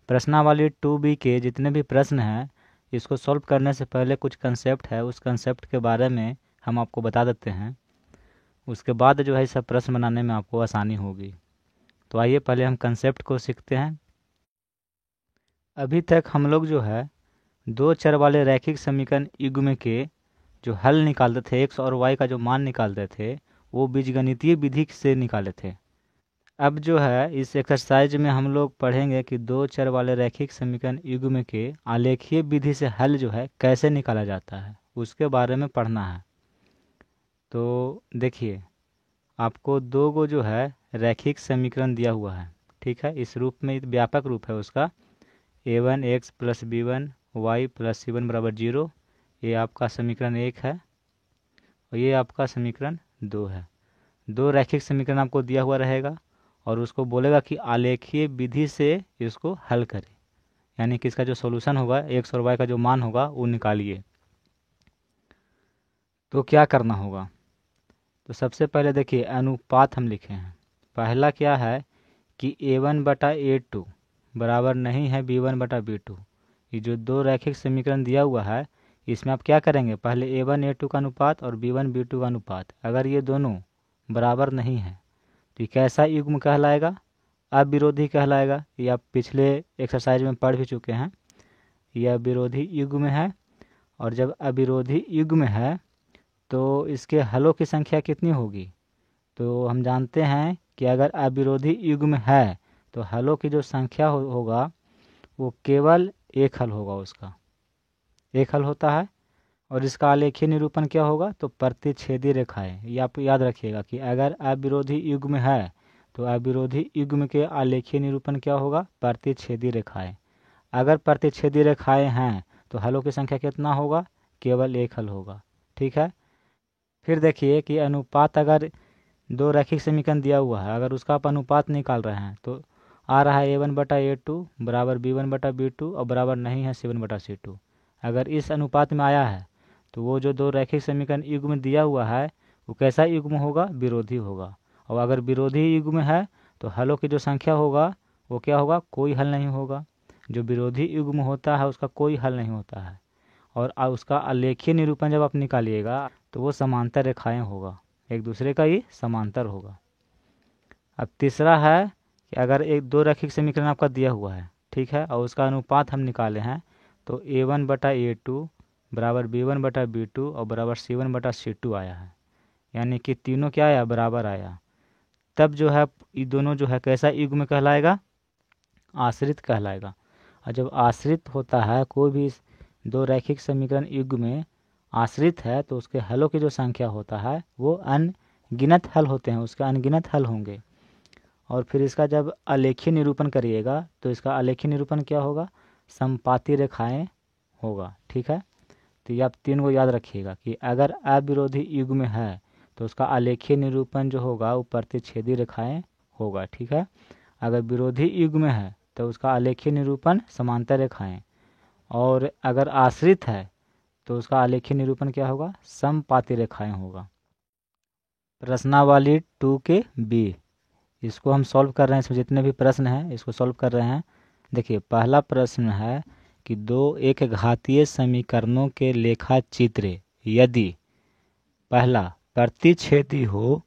प्रश्नावली 2B के जितने भी प्रश्न हैं इसको सॉल्व करने से पहले कुछ कंसेप्ट है, उस कंसेप्ट के बारे में हम आपको बता देते हैं। उसके बाद जो है सब प्रश्न बनाने में आपको आसानी होगी। तो आइए पहले हम कंसेप्ट को सीखते हैं। अभी तक हम लोग जो है दो चर वाले रैखिक समीकरण युग्म के जो हल निकालते थे, एक्स और वाई का जो मान निकालते थे, वो बीजगणितीय विधि से निकाले थे। अब जो है इस एक्सरसाइज में हम लोग पढ़ेंगे कि दो चर वाले रैखिक समीकरण युग्म के आलेखीय विधि से हल जो है कैसे निकाला जाता है, उसके बारे में पढ़ना है। तो देखिए, आपको दो गो जो है रैखिक समीकरण दिया हुआ है, ठीक है। इस रूप में व्यापक रूप है उसका, a1x + b1 y + c1 = 0। ये आपका समीकरण 1 है और ये आपका समीकरण 2 है। दो रैखिक समीकरण आपको दिया हुआ रहेगा और उसको बोलेगा कि आलेखीय विधि से इसको हल करें, यानी कि इसका जो सॉल्यूशन होगा, एक्स और वाई का जो मान होगा वो निकालिए। तो क्या करना होगा? तो सबसे पहले देखिए अनुपात हम लिखे हैं। पहला क्या है कि a1/a2 बराबर नहीं है b1/b2। ये जो दो रैखिक समीकरण दिया हुआ है इसमें आप क्या करेंगे, पहले a1a2 का अनुपात और b1b2 का अनुपात, अगर ये दोनों बराबर नहीं है तो ये कैसा युग्म कहलाएगा? अविरोधी कहलाएगा। ये आप पिछले एक्सरसाइज में पढ़ भी चुके हैं। यह विरोधी युग्म है और जब अविरोधी युग्म है तो इसके हलों की संख्या कितनी होगी? तो हम जानते हैं कि अगर अविरोधी युग्म है तो हलों की जो संख्या होगा वो केवल एक हल होगा, उसका एक हल होता है। और इसका आलेखीय निरूपण क्या होगा? तो प्रतिच्छेदी रेखाएं। ये आप याद रखिएगा कि अगर अविरोधी युग्म है तो अविरोधी युग्म के आलेखीय निरूपण क्या होगा? प्रतिच्छेदी रेखाएं। अगर प्रतिच्छेदी रेखाएं हैं तो हलों की संख्या कितना होगा? केवल एक हल होगा, ठीक है। फिर देखिए कि अनुपात, अगर दो रैखिक समीकरण दिया हुआ है, अगर उसका आप अनुपात निकाल रहे हैं तो आ रहा है a1/a2 बराबर b1/b2 और बराबर नहीं है c1/c2। अगर इस अनुपात में आया है तो वो जो दो रैखिक समीकरण युग्म दिया हुआ है वो कैसा युग्म होगा? विरोधी होगा। और अगर विरोधी युग्म है तो हलों की जो संख्या होगा वो क्या होगा? कोई हल नहीं होगा। जो विरोधी युग्म होता है उसका कोई हल नहीं होता है। और उसका आलेखीय निरूपण जब आप निकालिएगा तो वो समांतर रेखाएं होगा, एक दूसरे का ही समांतर होगा। अब तीसरा है कि अगर एक दो रैखिक समीकरण आपका दिया हुआ है, ठीक है, और उसका अनुपात हम निकाले हैं तो a1/a2 बराबर b1/b2 और बराबर c1/c2 आया है, यानी कि तीनों क्या आया? बराबर आया। तब जो है ये दोनों जो है कैसा युग्म कहलाएगा? आश्रित कहलाएगा। और जब आश्रित होता है कोई भी दो रैखिक समीकरण युग्म में आश्रित है तो उसके हलों की जो संख्या होता है वो अनगिनत हल होते हैं, उसके अनगिनत हल होंगे। और फिर इसका जब आलेखीय निरूपण करिएगा तो इसका आलेखीय निरूपण क्या होगा? समपाती रेखाएं होगा, ठीक है। तो ये आप तीन को याद रखिएगा कि अगर अविरोधी युग्म है तो उसका आलेखीय निरूपण जो होगा वो प्रतिच्छेदी रेखाएं होगा, ठीक है। अगर विरोधी युग्म है तो उसका आलेखीय निरूपण समांतर रेखाएं, और अगर आश्रित है तो उसका आलेखीय निरूपण क्या होगा? समपाती रेखाएं होगा। प्रश्नावली 2 के B, इसको हम सॉल्व कर रहे हैं। इसमें जितने भी प्रश्न हैं इसको सॉल्व कर रहे हैं। देखिए पहला प्रश्न है कि दो एक घातीय समीकरणों के लेखा चित्र यदि पहला प्रतिच्छेदी हो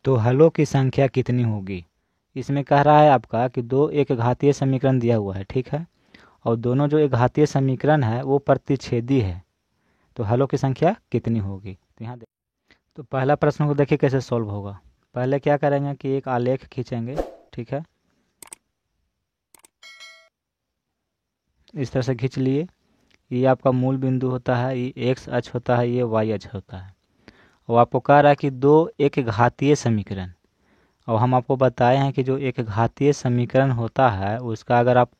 तो हलों की संख्या कितनी होगी? इसमें कह रहा है आपका कि दो एक घातीय समीकरण दिया हुआ है, ठीक है, और दोनों जो एक घातीय समीकरण है वो प्रतिच्छेदी है, तो हलों की संख्या कितनी होगी? तो यहाँ तो पहला प्रश्न को देखिए कैसे सॉल्व होगा। पहले क्या करेंगे कि एक आलेख खींचेंगे, ठीक है, इस तरह से खींच लिए। ये आपका मूल बिंदु होता है, ये एक्स अक्ष होता है, ये वाई अक्ष होता है। और आपको कह रहा है कि दो एक घातीय समीकरण, और हम आपको बताए हैं कि जो एक घातीय समीकरण होता है उसका अगर आप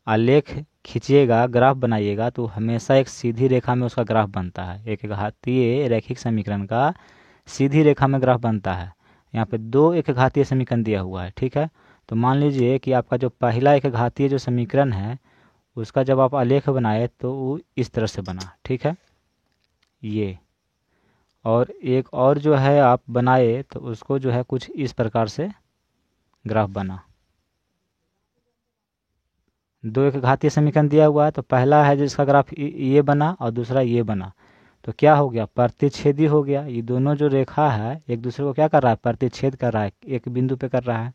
आलेख खींचिएगा, ग्राफ बनाइएगा, तो हमेशा एक सीधी रेखा में उसका ग्राफ बनता है। एक घातीय रैखिक समीकरण का सीधी रेखा में ग्राफ बनता है। यहाँ पे दो एक घातीय समीकरण दिया हुआ है, ठीक है। तो मान लीजिए कि आपका जो पहला एक घातीय जो समीकरण है उसका जब आप आलेख बनाए तो वो इस तरह से बना, ठीक है, ये। और एक और जो है आप बनाए तो उसको जो है कुछ इस प्रकार से ग्राफ बना। दो एक घातीय समीकरण दिया हुआ है, तो पहला है जिसका ग्राफ ये बना और दूसरा ये बना, तो क्या हो गया, प्रतिच्छेदी हो गया। ये दोनों जो रेखा है एक दूसरे को क्या कर रहा है, प्रतिच्छेद कर रहा है, एक बिंदु पे कर रहा है।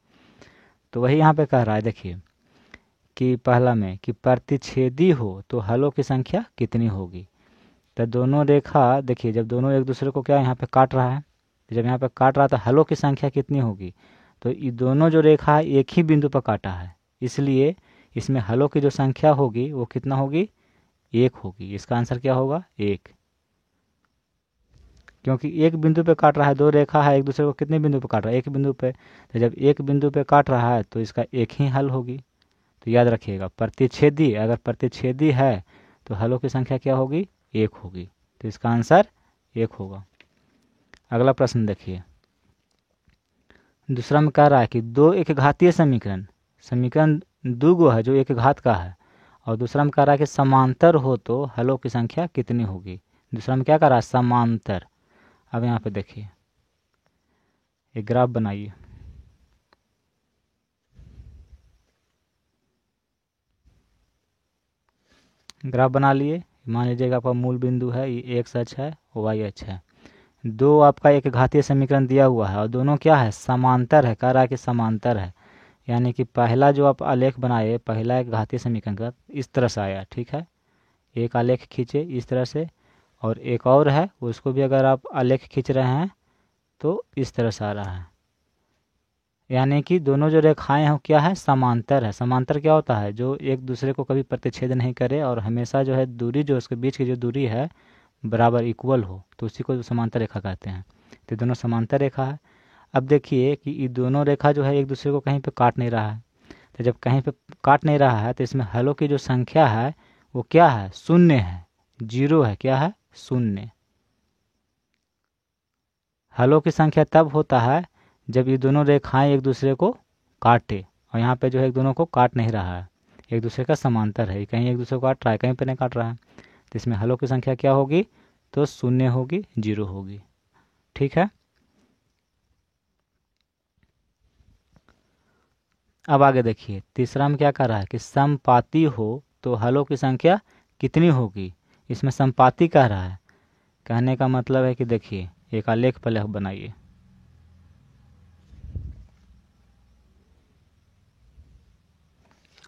तो वही यहाँ पे कह रहा है, देखिए कि पहला में कि प्रतिच्छेदी हो तो हलों की संख्या कितनी होगी। तो दोनों रेखा देखिए, जब दोनों एक दूसरे को क्या यहाँ पे काट रहा है, जब यहाँ पे काट रहा है तो हलों की संख्या कितनी होगी। तो ये दोनों जो रेखा है एक ही बिंदु पर काटा है, इसलिए इसमें हलों की जो संख्या होगी वो कितना होगी, 1 होगी। इसका आंसर क्या होगा, 1। क्योंकि एक बिंदु पे काट रहा है, दो रेखा है एक दूसरे को कितने बिंदु पे काट रहा है, एक बिंदु पे। तो जब एक बिंदु पे काट रहा है तो इसका एक ही हल होगी। तो याद रखिएगा, प्रतिच्छेदी अगर प्रतिच्छेदी है तो हलों की संख्या क्या होगी, 1 होगी। तो इसका आंसर 1 होगा। अगला प्रश्न देखिए, दूसरा में कह रहा है कि दो एक घातीय समीकरण, समीकरण दो गो है जो एक घात का है, और दूसरा में कह रहा है कि समांतर हो तो हलों की संख्या कितनी होगी। दूसरा में क्या कह रहा है, समांतर। अब यहाँ पे देखिए, एक ग्राफ बनाइए। ग्राफ बना लिए, मान लीजिएगा आपका मूल बिंदु है, ये एक्स अक्ष है, वाई अक्ष है। दो आपका एक घातीय समीकरण दिया हुआ है और दोनों क्या है, समांतर है। कह रहा है कि समांतर है, यानी कि पहला जो आप आलेख बनाए, पहला एक घातीय समीकरण का इस तरह से आया, ठीक है। एक आलेख खींचे इस तरह से, और एक और है उसको भी अगर आप आलेख खींच रहे हैं तो इस तरह से आ रहा है। यानी कि दोनों जो रेखाएं हैं क्या है, समांतर है। समांतर क्या होता है, जो एक दूसरे को कभी प्रतिच्छेद नहीं करे और हमेशा जो है दूरी, जो उसके बीच की जो दूरी है बराबर इक्वल हो, तो उसी को समांतर रेखा कहते हैं। तो दोनों समांतर रेखा है। अब देखिए कि ये दोनों रेखा जो है एक दूसरे को कहीं पे काट नहीं रहा है। तो जब कहीं पे काट नहीं रहा है तो इसमें हलों की जो संख्या है वो क्या है, शून्य है, 0 है। क्या है, शून्य। हलों की संख्या तब होता है जब ये दोनों रेखाएं एक दूसरे को काटे, और यहाँ पे जो है एक दोनों को काट नहीं रहा है, एक दूसरे का समांतर है। कहीं एक दूसरे को काट रहा है, कहीं पे नहीं काट रहा है। तो इसमें हलों की संख्या क्या होगी, तो 0 होगी, 0 होगी। ठीक है। अब आगे देखिए, तीसरा में क्या कर रहा है कि समपाती हो तो हलों की संख्या कितनी होगी। इसमें समपाती कह रहा है, कहने का मतलब है कि देखिए एक आलेख पहले बनाइए।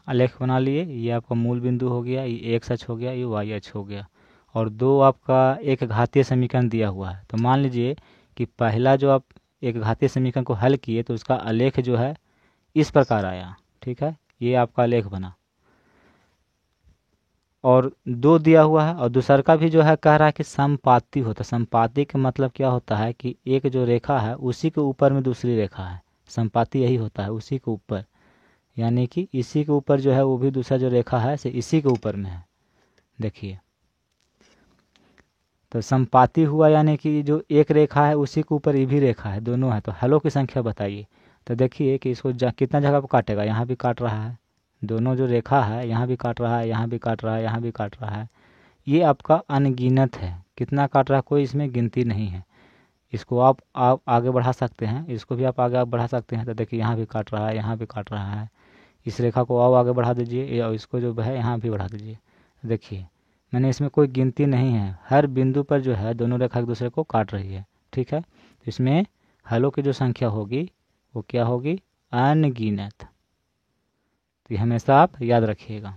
आलेख बना लिए, ये आपका मूल बिंदु हो गया, ये एक्स अक्ष हो गया, ये वाई अक्ष हो गया, और दो आपका एक घातीय समीकरण दिया हुआ है। तो मान लीजिए कि पहला जो आप एक घातीय समीकरण को हल किए तो उसका आलेख जो है इस प्रकार आया, ठीक है। ये आपका आलेख बना, और दो दिया हुआ है, और दूसरा का भी जो है कह रहा है कि समपाती होता है। समपाती का मतलब क्या होता है कि एक जो रेखा है उसी के ऊपर में दूसरी रेखा है। समपाती यही होता है, उसी के ऊपर, यानी कि इसी के ऊपर जो है वो भी दूसरा जो रेखा है से इसी के ऊपर में है। देखिए, तो समपाती हुआ यानी कि जो एक रेखा है उसी के ऊपर ये भी रेखा है, दोनों है। तो हलों की संख्या बताइए। तो देखिए कि इसको कितना जगह पर काटेगा, यहाँ भी काट रहा है, दोनों जो रेखा है यहाँ भी काट रहा है, यहाँ भी काट रहा है, यहाँ भी काट रहा है। ये आपका अनगिनत है, कितना काट रहा है कोई इसमें गिनती नहीं है। इसको आप आगे बढ़ा सकते हैं, इसको भी आप आगे बढ़ा सकते हैं। तो देखिए यहाँ भी काट रहा है, यहाँ भी काट रहा है। इस रेखा को और आगे बढ़ा दीजिए, और इसको जो है यहाँ भी बढ़ा दीजिए। देखिए मैंने इसमें कोई गिनती नहीं है, हर बिंदु पर जो है दोनों रेखा एक दूसरे को काट रही है, ठीक है। तो इसमें हलों की जो संख्या होगी वो क्या होगी, अनगिनत। तो ये हमेशा आप याद रखिएगा।